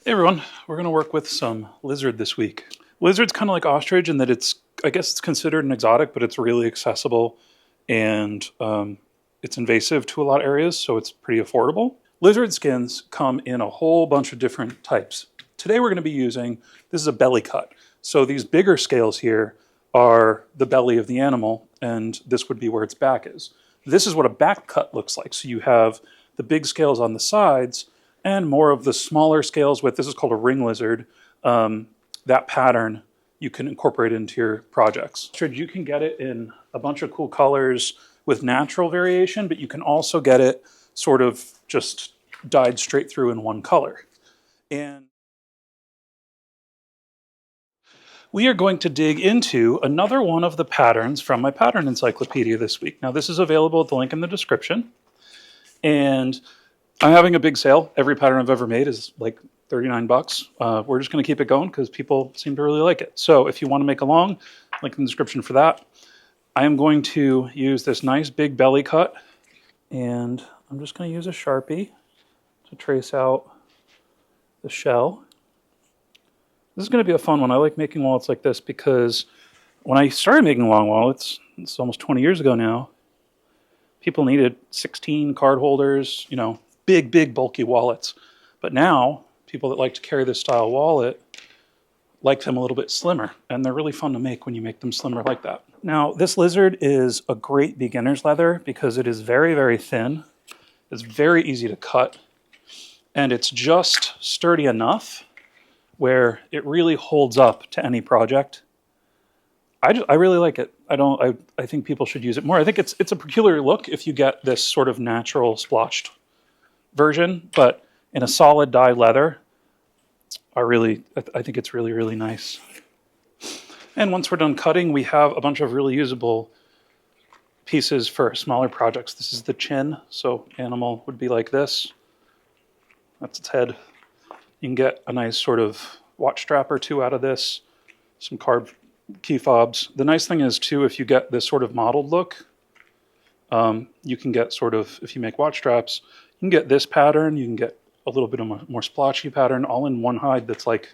Hey everyone, we're going to work with some lizard this week. Lizard's kind of like ostrich in that I guess it's considered an exotic, but it's really accessible and it's invasive to a lot of areas, so it's pretty affordable. Lizard skins come in a whole bunch of different types. Today we're going to be using, this is a belly cut. So these bigger scales here are the belly of the animal, and this would be where its back is. This is what a back cut looks like. So you have the big scales on the sides, and more of the smaller scales with, this is called a ring lizard, that pattern you can incorporate into your projects. You can get it in a bunch of cool colors with natural variation, but you can also get it sort of just dyed straight through in one color. And we are going to dig into another one of the patterns from my pattern encyclopedia this week. Now this is available at the link in the description. And I'm having a big sale. Every pattern I've ever made is like 39 bucks. We're just going to keep it going because people seem to really like it. So if you want to make along, link in the description for that. I am going to use this nice big belly cut, and I'm just going to use a Sharpie to trace out the shell. This is going to be a fun one. I like making wallets like this because when I started making long wallets, it's almost 20 years ago now, people needed 16 card holders, you know, big, bulky wallets. But now, people that like to carry this style wallet like them a little bit slimmer, and they're really fun to make when you make them slimmer like that. Now, this lizard is a great beginner's leather because it is very thin. It's very easy to cut, and it's just sturdy enough where it really holds up to any project. I really like it. I think people should use it more. I think it's a peculiar look if you get this sort of natural splotched version, but in a solid dyed leather, I think it's really nice. And once we're done cutting, we have a bunch of really usable pieces for smaller projects. This is the chin, so animal would be like this. That's its head. You can get a nice sort of watch strap or two out of this, some card key fobs. The nice thing is too, if you get this sort of modeled look, you can get sort of, if you make watch straps, you can get this pattern, you can get a little bit of a more splotchy pattern all in one hide that's like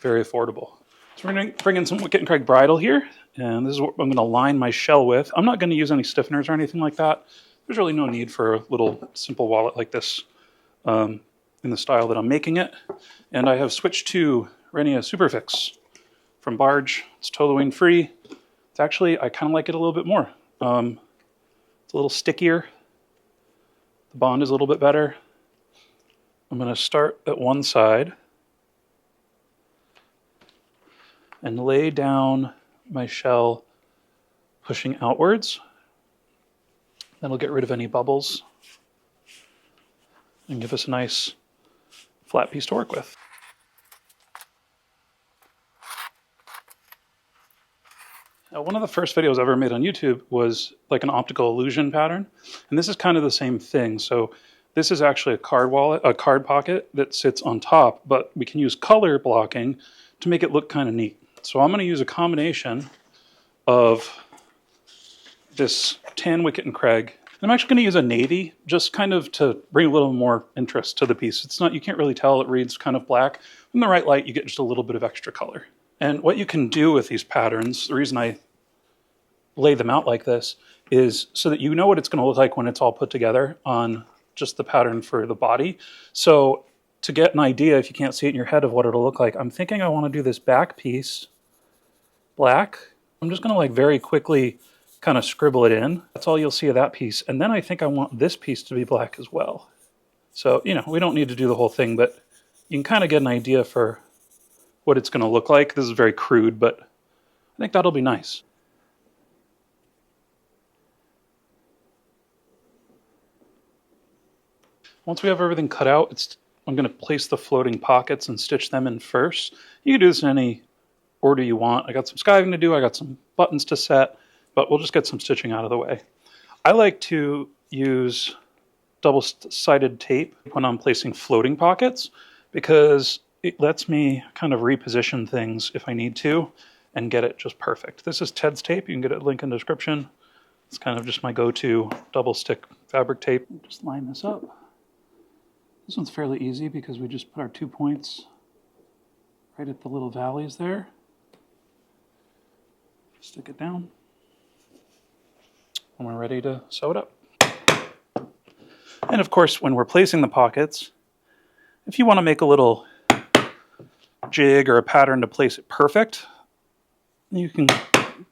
very affordable. So we're going to bring in some Wicket and Craig bridle here, and this is what I'm going to line my shell with. I'm not going to use any stiffeners or anything like that. There's really no need for a little simple wallet like this in the style that I'm making it. And I have switched to Renia Superfix from Barge. It's toluene free. It's actually, I kind of like it a little bit more. It's a little stickier. The bond is a little bit better. I'm going to start at one side and lay down my shell pushing outwards. That'll get rid of any bubbles and give us a nice flat piece to work with. Now, one of the first videos I ever made on YouTube was like an optical illusion pattern, and this is kind of the same thing. So this is actually a card wallet, a card pocket that sits on top, but we can use color blocking to make it look kind of neat. So I'm going to use a combination of this tan Wicket and Craig. And I'm actually going to use a navy just kind of to bring a little more interest to the piece. It's not, you can't really tell, it reads kind of black. In the right light, you get just a little bit of extra color. And what you can do with these patterns, the reason I lay them out like this, is so that you know what it's going to look like when it's all put together on just the pattern for the body. So to get an idea, if you can't see it in your head of what it'll look like, I'm thinking I want to do this back piece black. I'm just going to like very quickly kind of scribble it in. That's all you'll see of that piece. And then I think I want this piece to be black as well. So, you know, we don't need to do the whole thing, but you can kind of get an idea for what it's going to look like. This is very crude, but I think that'll be nice. Once we have everything cut out, I'm going to place the floating pockets and stitch them in first. You can do this in any order you want. I got some skiving to do, I got some buttons to set, but we'll just get some stitching out of the way. I like to use double-sided tape when I'm placing floating pockets because it lets me kind of reposition things if I need to and get it just perfect. This is Ted's tape. You can get it link in the description. It's kind of just my go-to double stick fabric tape. Just line this up. This one's fairly easy because we just put our 2 points right at the little valleys there. Stick it down. And we're ready to sew it up. And of course, when we're placing the pockets, if you want to make a little jig or a pattern to place it perfect, you can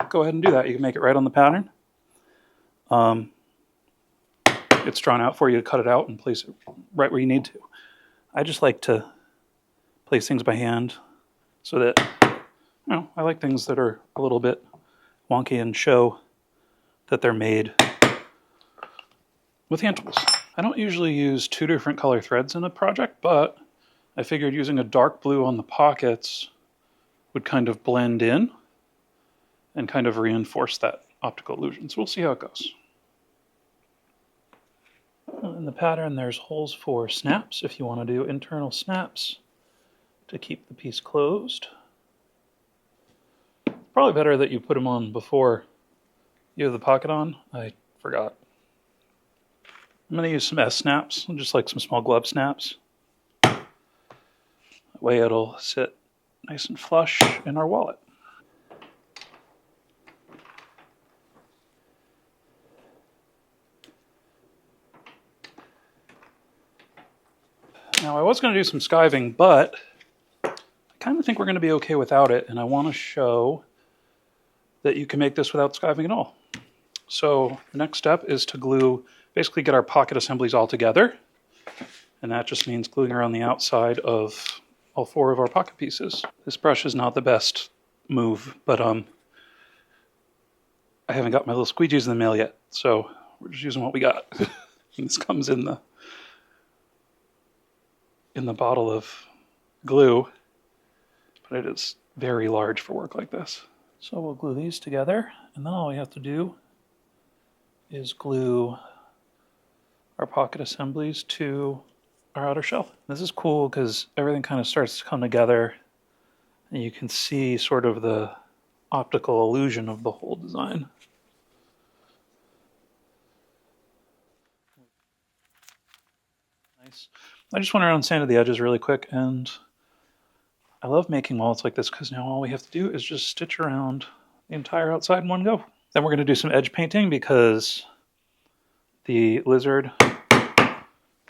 go ahead and do that. You can make it right on the pattern. It's drawn out for you to cut it out and place it right where you need to. I just like to place things by hand so that, you know, I like things that are a little bit wonky and show that they're made with hand tools. I don't usually use 2 different color threads in a project, but I figured using a dark blue on the pockets would kind of blend in and kind of reinforce that optical illusion. So we'll see how it goes. In the pattern, there's holes for snaps if you want to do internal snaps to keep the piece closed. Probably better that you put them on before you have the pocket on. I forgot. I'm going to use some S-snaps, just like some small glove snaps. That way it'll sit nice and flush in our wallet. Now I was going to do some skiving, but I kind of think we're going to be okay without it, and I want to show that you can make this without skiving at all. So the next step is to glue, basically get our pocket assemblies all together, and that just means gluing around the outside of all 4 of our pocket pieces. This brush is not the best move, but I haven't got my little squeegees in the mail yet, so we're just using what we got. This comes in the bottle of glue, but it is very large for work like this. So we'll glue these together, and then all we have to do is glue our pocket assemblies to our outer shell. This is cool because everything kind of starts to come together, and you can see sort of the optical illusion of the whole design. Nice. I just went around and sanded the edges really quick, and I love making wallets like this because now all we have to do is just stitch around the entire outside in one go. Then we're going to do some edge painting because the lizard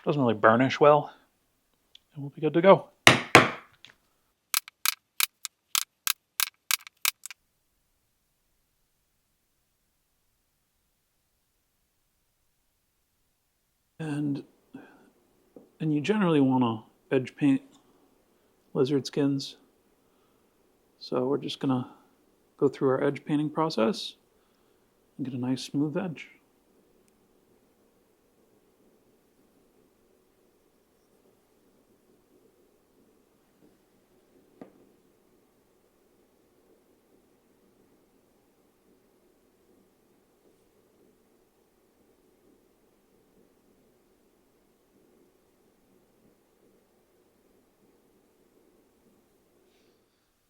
doesn't really burnish well, and we'll be good to go. And you generally want to edge paint lizard skins. So we're just going to go through our edge painting process and get a nice smooth edge.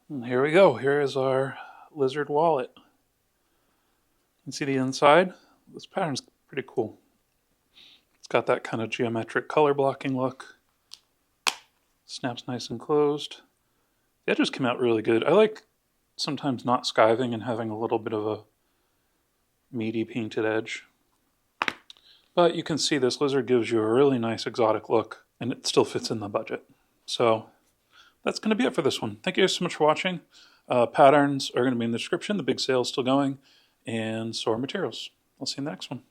And here we go. Here is our lizard wallet. You can see the inside. This pattern's pretty cool. It's got that kind of geometric color blocking look. Snaps nice and closed. The edges came out really good. I like sometimes not skiving and having a little bit of a meaty painted edge. But you can see this lizard gives you a really nice exotic look, and it still fits in the budget. So that's going to be it for this one. Thank you guys so much for watching. Patterns are going to be in the description. The big sale is still going, and so are materials. I'll see you in the next one.